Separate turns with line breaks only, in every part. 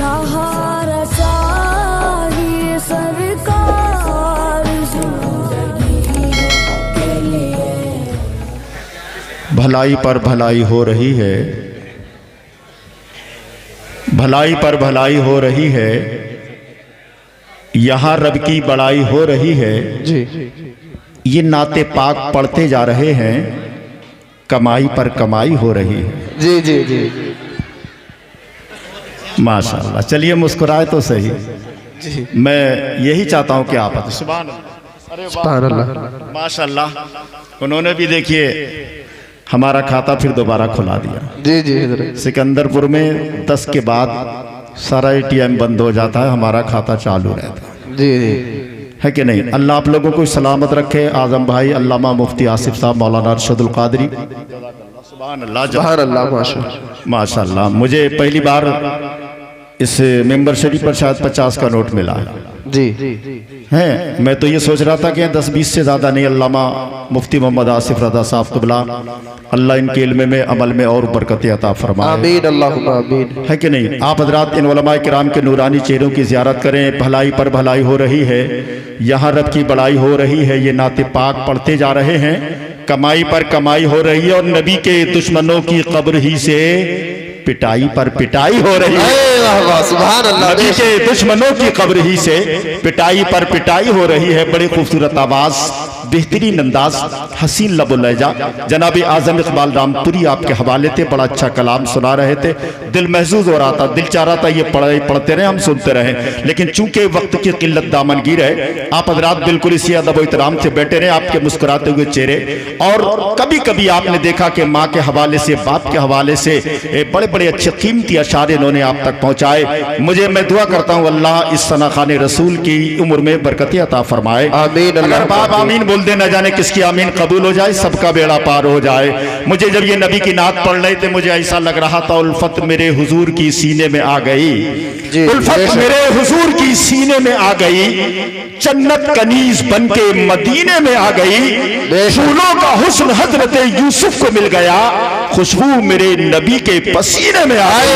सहारा चाहिए सरकार जिंदगी के लिए।
भलाई पर भलाई हो रही है, भलाई पर भलाई हो रही है, यहाँ रब की बड़ाई हो रही है
जी।
ये नाते पाक पढ़ते जा रहे हैं, कमाई पर कमाई हो रही है।
जी जी जी
माशाअल्लाह। चलिए मुस्कुराए तो सही।
जी।
मैं यही चाहता हूं कि आप सुभान
अल्लाह।
माशाअल्लाह। उन्होंने भी देखिए हमारा खाता फिर दोबारा खुला दिया।
जी जी
सिकंदरपुर में 10 के बाद सारा ATM बंद हो जाता है, हमारा खाता चालू रहता है।
जी जी
है कि नहीं। अल्लाह आप लोगों को सलामत रखे। आजम भाई, अल्लामा मुफ्ती आसिफ साहब, मौलाना अरशदुल कादरी, सुभान अल्लाह माशाअल्लाह। मुझे पहली बार इस मेंबर शरीफ पर शायद 50 का नोट मिला है।
जी
हैं, मैं तो ये सोच रहा था कि 10-20 से ज़्यादा नहीं। अल्लामा मुफ्ती मोहम्मद आसिफ रज़ा साहब क़िबला, अल्लाह इनके इल्म में अमल में और बरकत अता फरमाए।
आमीन अल्लाहुम्मा आमीन।
है कि नहीं। आप हज़रात इन उलमाए किराम के नूरानी चेहरों की ज़ियारत करें। भलाई पर भलाई हो रही है, यहाँ रब की बड़ाई हो रही है, ये नाते पाक पढ़ते जा रहे हैं, कमाई पर कमाई हो रही है, और नबी के दुश्मनों की कब्र ही से पिटाई पर पिटाई हो रही है।
सुभान अल्लाह।
नबी के दुश्मनों की कब्र ही से पिटाई पर पिटाई हो रही है। बड़ी खूबसूरत आवाज, बेहतरीन अंदाज, हसीन लबुलहजा। जनाब आजम इकबाल रामपुरी आपके हवाले थे, बड़ा अच्छा कलाम सुना रहे थे। दिल महसूस हो रहा था, दिल चाह रहा था ये पढ़ते रहे, हम सुनते रहे, लेकिन चूंकि वक्त की किल्लत दामनगीर है, आप हजरात बिल्कुल इसी अदब व इहतराम से बैठे रहे, आपके मुस्कुराते हुए चेहरे। और कभी कभी आपने देखा कि माँ के हवाले से, बाप के हवाले से बड़े बड़े अच्छे कीमती अशारे इन्होंने आप तक पहुंचाए। मैं दुआ करता हूँ अल्लाह इस सनाखाने रसूल की उम्र में बरकत अता फरमाए।
आमीन।
अगर बाप आमीन बोल दे, न जाने किसकी आमीन कबूल हो जाए, सबका बेड़ा पार हो जाए। मुझे जब ये नबी की नात पढ़ रहे थे, मुझे ऐसा लग रहा था उल्फत मेरे हुजूर की सीने में आ गई, उल्फत मेरे हुजूर की सीने में आ गई, जन्नत कनीज बन के मदीने में आ गई, फूलों का हुस्न हजरत यूसुफ को मिल गया, खुशबू मेरे नबी के पसीने में आई।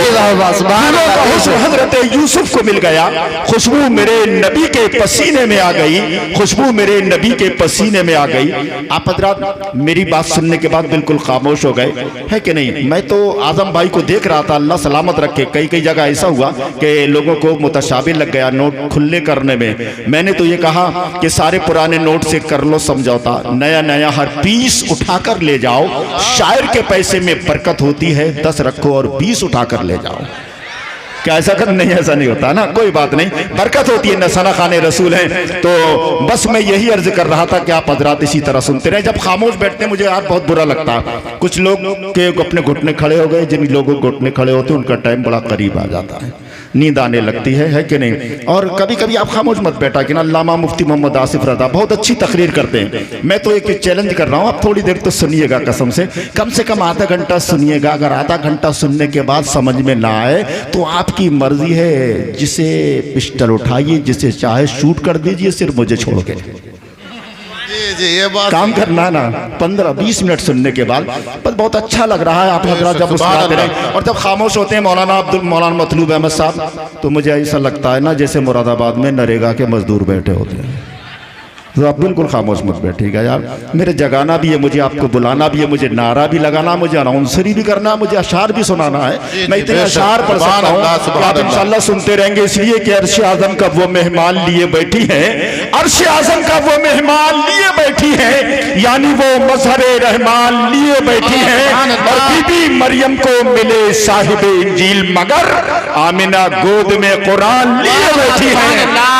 फूलों का हुस्न हजरत यूसुफ को मिल गया, खुशबू मेरे नबी के पसीने में आ गई, खुशबू मेरे नबी के पसीने में आ गई। आप हजरात मेरी बात सुनने के बाद बिल्कुल खामोश हो गए, है कि नहीं। मैं तो आजम भाई को देख रहा था, अल्लाह सलामत रखे। कई कई जगह ऐसा हुआ कि लोगों को मुतशाबे लग गया नोट खुले करने में। मैंने तो ये कहा कि सारे पुराने नोट से कर लो समझौता, नया नया हर पीस उठाकर ले जाओ, शायर के पैसे में बरकत होती है, 10 रखो और 20 उठाकर ले जाओ। क्या ऐसा कर? नहीं, ऐसा नहीं होता ना, कोई बात नहीं, बरकत होती है, नसना खाने रसूल हैं। तो बस मैं यही अर्ज कर रहा था कि आप हजरात इसी तरह सुनते रहे। जब खामोश बैठते हैं मुझे यार बहुत बुरा लगता है। कुछ लोग के अपने घुटने खड़े हो गए, जिन लोगों के घुटने खड़े होते हैं उनका टाइम बड़ा करीब आ जाता है, नींद आने लगती है कि नहीं। और कभी कभी आप खामोश मत बैठा कि ना। अल्लामा मुफ्ती मोहम्मद आसिफ रज़ा बहुत अच्छी तकरीर करते हैं। मैं तो एक चैलेंज कर रहा हूँ, आप थोड़ी देर तो सुनिएगा, कसम से कम आधा घंटा सुनिएगा। अगर आधा घंटा सुनने के बाद समझ में ना आए तो आपकी मर्जी है, जिसे पिस्टल उठाइए, जिसे चाहे शूट कर दीजिए, सिर्फ मुझे छोड़ के।
जी, ये बात
काम करना ना। 15-20 मिनट सुनने के बाद बस बहुत अच्छा लग रहा है। आप हजरात जब मुस्कुराते रहे और जब खामोश होते हैं मौलाना मतलूब अहमद साहब, तो मुझे ऐसा लगता है ना जैसे मुरादाबाद में नरेगा के मजदूर बैठे होते हैं। तो आप बिल्कुल खामोश मत बैठिएगा यार। मेरे जगाना भी है, मुझे आपको बुलाना भी है, मुझे नारा भी लगाना, मुझे अनाउंसरी भी करना, मुझे अशार भी सुनाना है। मैं इतने अशार पढ़ सकता हूँ कि आप इंशाल्लाह सुनते रहेंगे, इसलिए कि अर्श आजम का वो मेहमान लिए बैठी है, अर्श आजम का वो मेहमान लिए बैठी है, यानी वो मजहरे रहमान लिए बैठी है। और बीबी मरियम को मिले साहिब इंजील, मगर आमिना गोद में कुरान लिए बैठी है,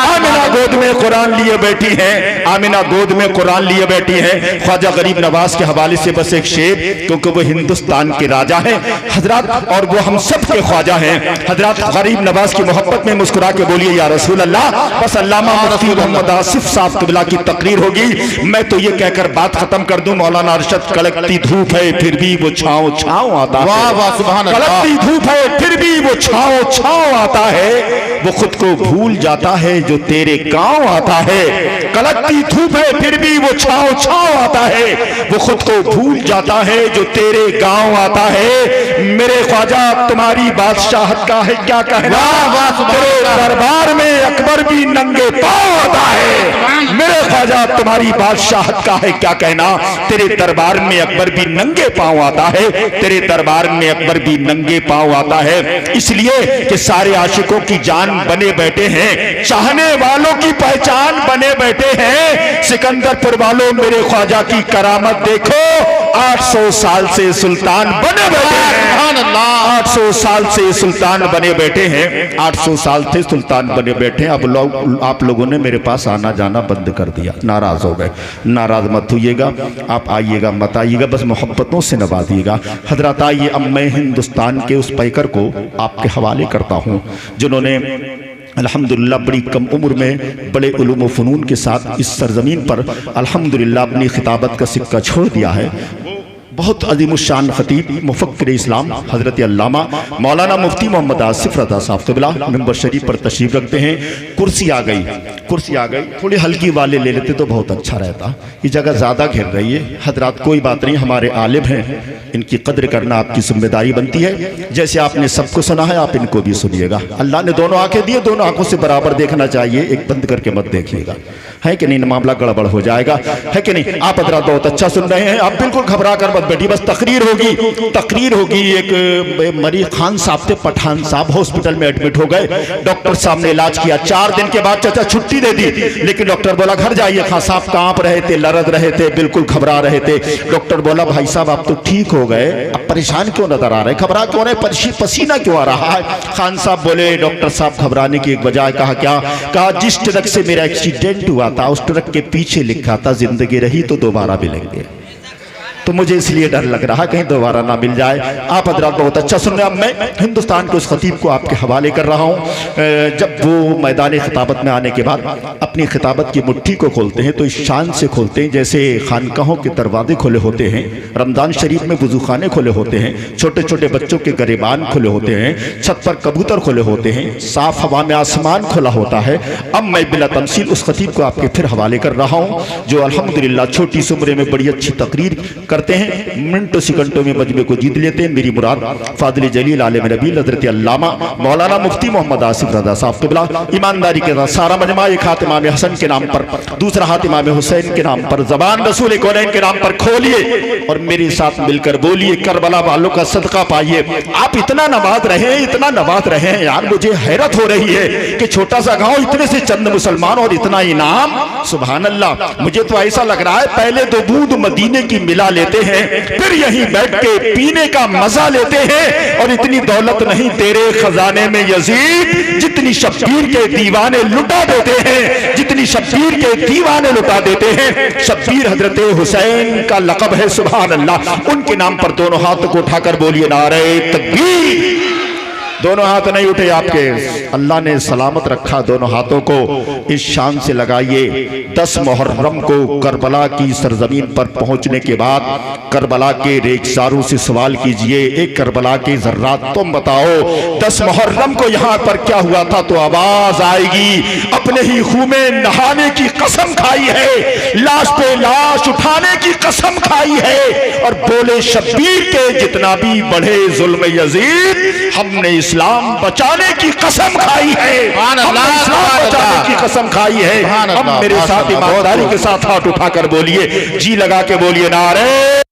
आमिना गोद में कुरान लिए बैठी है, आमिना गोद में कुरान लिए बैठी है। ख्वाजा गरीब नवाज के हवाले से बस एक शेर, क्योंकि वो हिंदुस्तान के राजा हैं हजरत, और वो हम सब के ख्वाजा हैं हजरत। गरीब नवाज की मोहब्बत में मुस्कुरा के बोलिए या रसूल अल्लाह। बस अल्लामा मुफ्ती मोहम्मद आसिफ साहब क़िबला की तकरीर होगी। मैं तो ये कहकर बात खत्म कर दूं, मौलाना अरशद, कड़कती धूप है फिर भी वो छाँव छाँव आता है।
वाह वाह, सुभान अल्लाह।
कड़कती धूप है फिर भी वो छाँव छाँव आता है, वो खुद को भूल जाता है जो तेरे गाँव आता है। कड़कती धूप है फिर भी वो छाँव छाँव आता है, वो खुद को भूल जाता है जो तेरे गाँव आता है। मेरे ख्वाजा तुम्हारी बादशाहत का है क्या कहना, तेरे दरबार में अकबर भी नंगे पांव आता है। मेरे ख्वाजा तुम्हारी बादशाहत का है क्या कहना, तेरे दरबार में अकबर भी नंगे पांव आता है, तेरे दरबार में अकबर भी नंगे पांव आता है। इसलिए कि सारे आशिकों की जान बने बैठे हैं, चाहने वालों की पहचान बने बैठे हैं। सिकंदरपुर वालों मेरे ख्वाजा की करामत देखो, 800 साल से सुल्तान बने बैठे हैं। 800 साल से सुल्तान बने बैठे हैं, 800 साल से सुल्तान बने बैठे हैं। अब आप लोगों ने मेरे पास आना जाना बंद कर दिया, नाराज हो गए। नाराज मत होइएगा, आप आइएगा मत आइएगा, बस मोहब्बतों से नवाजिएगा। हजरत आइए, अब मैं हिंदुस्तान के उस पैकर को आपके हवाले करता हूँ जिन्होंने अल्हम्दुलिल्लाह बड़ी कम उम्र में बड़े उलूम व फ़नून के साथ इस सरज़मीन पर अल्हम्दुलिल्लाह अपनी खिताबत का सिक्का छोड़ दिया है। बहुत अज़ीमुश्शान ख़तीब मुफ़क्किर इस्लाम हज़रत अल्लामा मौलाना मुफ्ती मोहम्मद आसिफ रज़ा साहब क़िबला मिंबर शरीफ पर तशरीफ़ रखते हैं। कुर्सी आ गई, कुर्सी आ गई, थोड़ी हल्की वाले ले लेते तो बहुत अच्छा रहता। ये जगह ज़्यादा घिर रही है। हज़रात कोई बात नहीं, हमारे आलिम हैं, इनकी कद्र करना आपकी जिम्मेदारी बनती है। जैसे आपने सबको सुना है आप इनको भी सुनिएगा। अल्लाह ने दोनों आंखें दी, दोनों आंखों से बराबर देखना चाहिए, एक बंद करके मत देखिएगा, है कि नहीं, मामला गड़बड़ हो जाएगा, है कि नहीं। आप हज़रात बहुत अच्छा सुन रहे हैं, आप बिल्कुल घबरा कर मत बैठी, बस तकरीर होगी, तकरीर होगी। एक मरीज खान साहब थे, पठान साहब हॉस्पिटल में एडमिट हो गए। डॉक्टर साहब ने इलाज किया, 4 दिन के बाद चाचा छुट्टी दे दी, लेकिन डॉक्टर बोला घर जाइए। खान साहब कांप रहे थे, लरज रहे थे, बिल्कुल घबरा रहे थे। डॉक्टर बोला भाई साहब आप तो ठीक हो गए, अब परेशान क्यों नजर आ रहे, घबरा क्यों रहे, पसीना क्यों आ रहा है। खान साहब बोले डॉक्टर साहब घबराने की एक वजह, कहा क्या, कहा जिस ट्रक से मेरा एक्सीडेंट हुआ था उस ट्रक के पीछे लिखा था जिंदगी रही तो दोबारा मिलेंगे, तो मुझे इसलिए डर लग रहा कहीं दोबारा ना मिल जाए। आप हज़रात बहुत अच्छा सुन रहे हैं। मैं हिंदुस्तान के उस खतीब को आपके हवाले कर रहा हूँ। जब वो मैदान खिताबत में आने के बाद अपनी खिताबत की मुट्ठी को खोलते हैं तो इस शान से खोलते हैं जैसे खानकाहों के दरवाजे खुले होते हैं, रमज़ान शरीफ में वज़ूखाने खुले होते हैं, छोटे छोटे बच्चों के गिरेबान खुले होते हैं, छत पर कबूतर खुले होते हैं, साफ हवा में आसमान खुला होता है। अब मैं बिला तमसील उस खतीब को आपके फिर हवाले कर रहा हूँ जो अल्हम्दुलिल्लाह छोटी सी उम्र में बड़ी अच्छी तकरीर करते हैं, मिनटों सेकंडों में मजमे को जीत लेते हैं। मेरी मुराद फादिल जलील आलिम नबील हज़रत अल्लामा मौलाना मुफ्ती मोहम्मद आसिफ रज़ा साहब क़िबला ईमानदारी के साथ सारा मजमा, एक हाथ इमाम हसन के नाम पर, दूसरा हाथ इमाम हुसैन के नाम पर, ज़बान रसूल कौनैन के नाम पर खोलिए और मेरे साथ मिलकर बोलिए करबला वालों का सदका पाइए। आप इतना नवाज रहे हैं, इतना नवाज रहे हैं यार, मुझे हैरत हो रही है कि छोटा सा गांव, इतने से चंद मुसलमान और इतना इनाम, सुभान अल्लाह। मुझे तो ऐसा लग रहा है पहले दो बूंद मदीने की मिला लेते हैं, फिर यहीं बैठ के पीने का मजा लेते हैं। और इतनी दौलत नहीं तेरे खजाने में यजीद, जितनी शब्बीर के दीवाने लुटा देते हैं, जितनी शब्बीर के दीवाने लुटा देते हैं। शब्बीर हजरत हुसैन का लक़ब है, सुभान अल्लाह। उनके नाम पर दोनों हाथों को उठाकर बोलिए नारे तकबीर। दोनों हाथ नहीं उठे आपके, अल्लाह ने सलामत रखा दोनों हाथों को, इस शान से लगाइए। 10 मुहर्रम को करबला की सरजमीन पर पहुंचने के बाद करबला के रेखसारों से सवाल कीजिए, एक करबला के जर्रात तुम बताओ 10 मुहर्रम को यहाँ पर क्या हुआ था, तो आवाज आएगी अपने ही खून में नहाने की कसम खाई है, लाश पे लाश उठाने की कसम खाई है, और बोले शब्बीर के जितना भी बढ़े जुल्म यजीद, हमने इस्लाम बचाने की कसम खाई है, हमने इस्लाम बचाने की कसम खाई है। अब मेरे साथ ईमानदारी के साथ हाथ उठाकर बोलिए, जी लगा के बोलिए नारे